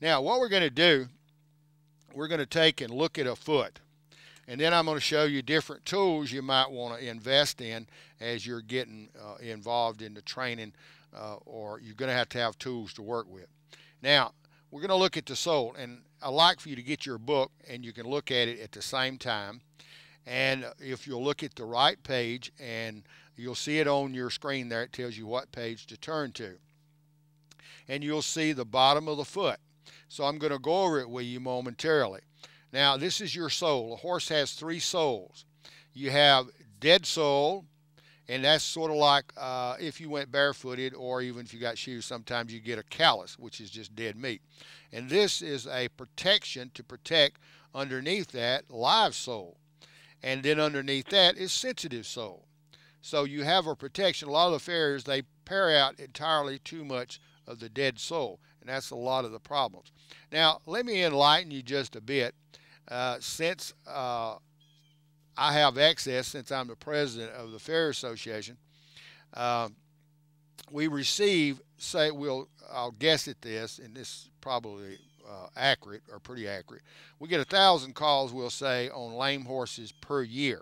Now, what we're going to do, we're going to take and look at a foot. And then I'm going to show you different tools you might want to invest in as you're getting involved in the training, or you're going to have tools to work with. Now, we're going to look at the sole, and I'd like for you to get your book and you can look at it at the same time. And if you'll look at the right page, and you'll see it on your screen there, it tells you what page to turn to. And you'll see the bottom of the foot. So I'm going to go over it with you momentarily. Now, this is your sole. A horse has 3 soles. You have dead sole, and that's sort of like if you went barefooted, or even if you got shoes, sometimes you get a callus, which is just dead meat. And this is a protection to protect underneath that live sole. And then underneath that is sensitive sole. So you have a protection. A lot of the farriers, they pare out entirely too much of the dead sole, and that's a lot of the problems. Now, let me enlighten you just a bit. Since I have access, since I'm the president of the Farrier Association, we receive, say, I'll guess at this, and this is probably accurate or pretty accurate. We get 1,000 calls, we'll say, on lame horses per year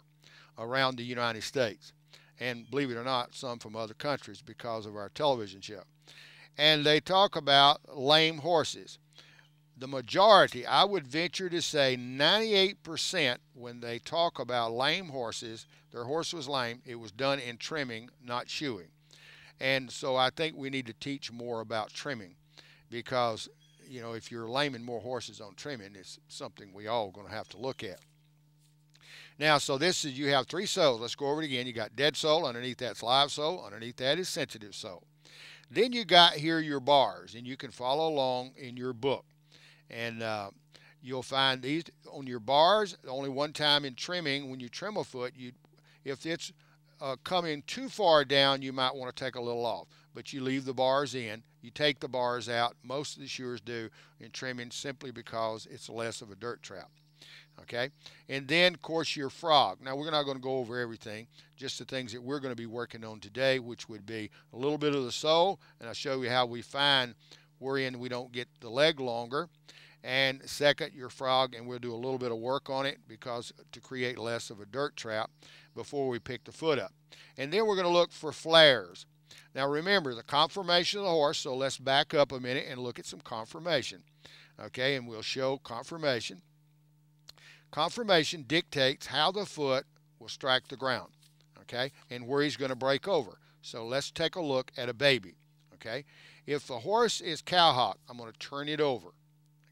around the United States. And believe it or not, some from other countries because of our television show. And they talk about lame horses. The majority, I would venture to say 98%, when they talk about lame horses, their horse was lame, it was done in trimming, not shoeing. And so I think we need to teach more about trimming, because, you know, if you're laming more horses on trimming, it's something we all going to have to look at. Now, so this is, you have 3 soles. Let's go over it again. You got dead sole, underneath that's live sole, underneath that is sensitive sole. Then you got here your bars, and you can follow along in your book. And you'll find these on your bars. Only one time in trimming, when you trim a foot, if it's coming too far down, you might want to take a little off. But you leave the bars in. You take the bars out. Most of the shearers do in trimming, simply because it's less of a dirt trap. Okay? And then, of course, your frog. Now, we're not going to go over everything, just the things that we're going to be working on today, which would be a little bit of the sole, and I'll show you how we find wherein we don't get the leg longer. And second, your frog, and we'll do a little bit of work on it because to create less of a dirt trap before we pick the foot up. And then we're going to look for flares. Now remember, the conformation of the horse, so let's back up a minute and look at some conformation. Okay, and we'll show conformation. Conformation dictates how the foot will strike the ground, okay, and where he's going to break over. So let's take a look at a baby, okay. If the horse is cowhocked, I'm going to turn it over.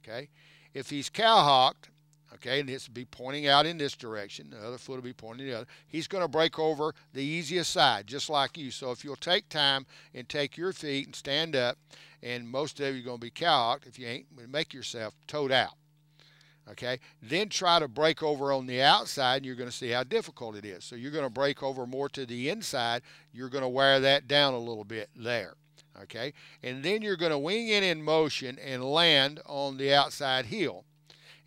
Okay, if he's cowhocked, okay, and this will be pointing out in this direction, the other foot will be pointing the other, he's going to break over the easiest side, just like you. So if you'll take time and take your feet and stand up, and most of you are going to be cowhocked, if you ain't, make yourself toed out. Okay, then try to break over on the outside, and you're going to see how difficult it is. So you're going to break over more to the inside. You're going to wear that down a little bit there. Okay, and then you're going to wing in motion and land on the outside heel.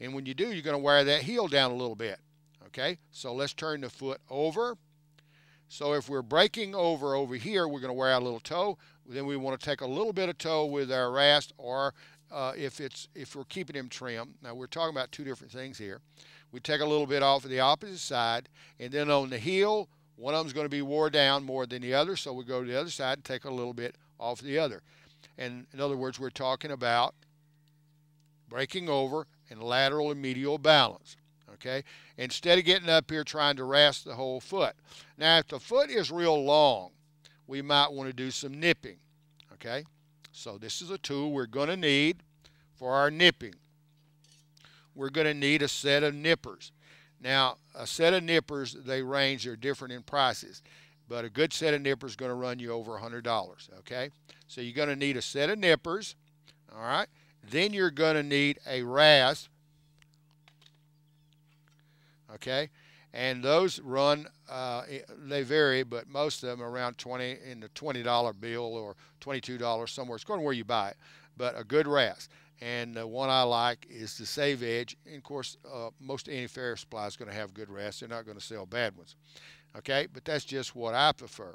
And when you do, you're going to wear that heel down a little bit. Okay, so let's turn the foot over. So if we're breaking over here, we're going to wear out a little toe. Then we want to take a little bit of toe with our rast, or if we're keeping him trim. Now we're talking about 2 different things here. We take a little bit off of the opposite side, and then on the heel, one of them's going to be wore down more than the other, so we go to the other side and take a little bit off the other. And in other words, we're talking about breaking over and lateral and medial balance. Okay, instead of getting up here trying to rasp the whole foot. Now, if the foot is real long, we might want to do some nipping. Okay, so this is a tool we're going to need for our nipping. We're going to need a set of nippers. Now, a set of nippers, they're different in prices. But a good set of nippers is going to run you over $100, okay? So you're going to need a set of nippers, all right? Then you're going to need a rasp, okay? And those run, they vary, but most of them are around in the $20 bill or $22 somewhere. It's going to where you buy it, but a good rasp. And the one I like is the Save Edge. And of course, most any farrier supply is going to have good rasps. They're not going to sell bad ones. Okay, but that's just what I prefer.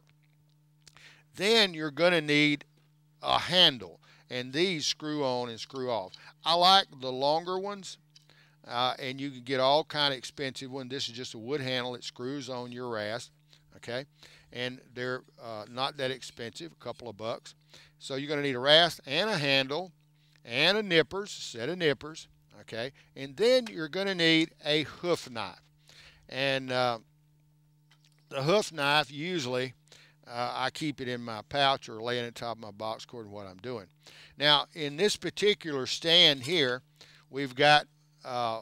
Then you're going to need a handle. and these screw on and screw off. I like the longer ones, and you can get all kind of expensive ones. This is just a wood handle that screws on your rasp, okay? And they're not that expensive, a couple of bucks. So you're going to need a rasp and a handle and a nippers, set of nippers, okay? And then you're going to need a hoof knife. And the hoof knife, usually, I keep it in my pouch or laying on top of my box according to what I'm doing. Now, in this particular stand here, we've got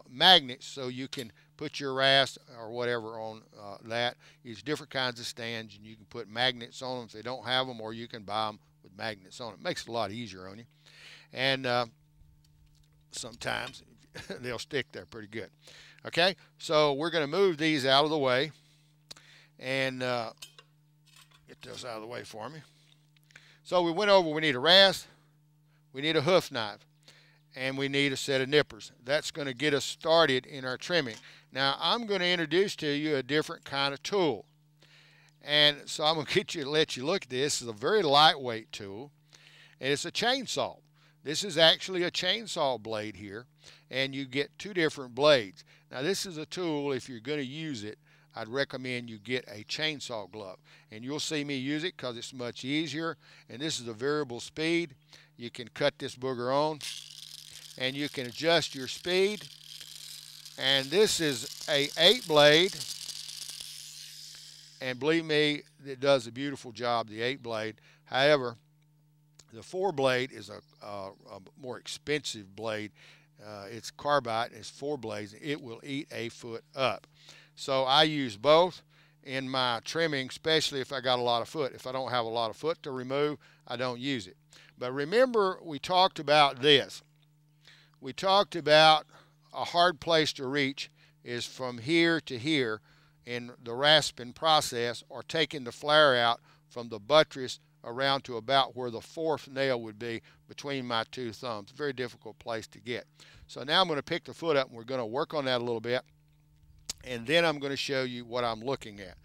magnets, so you can put your rasp or whatever on that. There's different kinds of stands, and you can put magnets on them if they don't have them, or you can buy them with magnets on it. Makes it a lot easier on you. And sometimes they'll stick there pretty good. Okay, so we're going to move these out of the way and get those out of the way for me. So we went over, we need a rasp, we need a hoof knife, and we need a set of nippers. That's going to get us started in our trimming. Now I'm going to introduce to you a different kind of tool. And so I'm going to let you look at this. This is a very lightweight tool, and it's a chainsaw. This is actually a chainsaw blade here, and you get two different blades. Now this is a tool, if you're going to use it, I'd recommend you get a chainsaw glove. And you'll see me use it because it's much easier. And this is a variable speed. You can cut this booger on, and you can adjust your speed. And this is a 8-blade. And believe me, it does a beautiful job, the 8-blade. However, the 4-blade is a more expensive blade. It's carbide, it's 4 blades. It will eat a foot up. So I use both in my trimming, especially if I got a lot of foot. If I don't have a lot of foot to remove, I don't use it. But remember, we talked about this. We talked about a hard place to reach is from here to here in the rasping process, or taking the flare out from the buttress around to about where the 4th nail would be between my two thumbs. Very difficult place to get. So now I'm going to pick the foot up, and we're going to work on that a little bit, and then I'm going to show you what I'm looking at.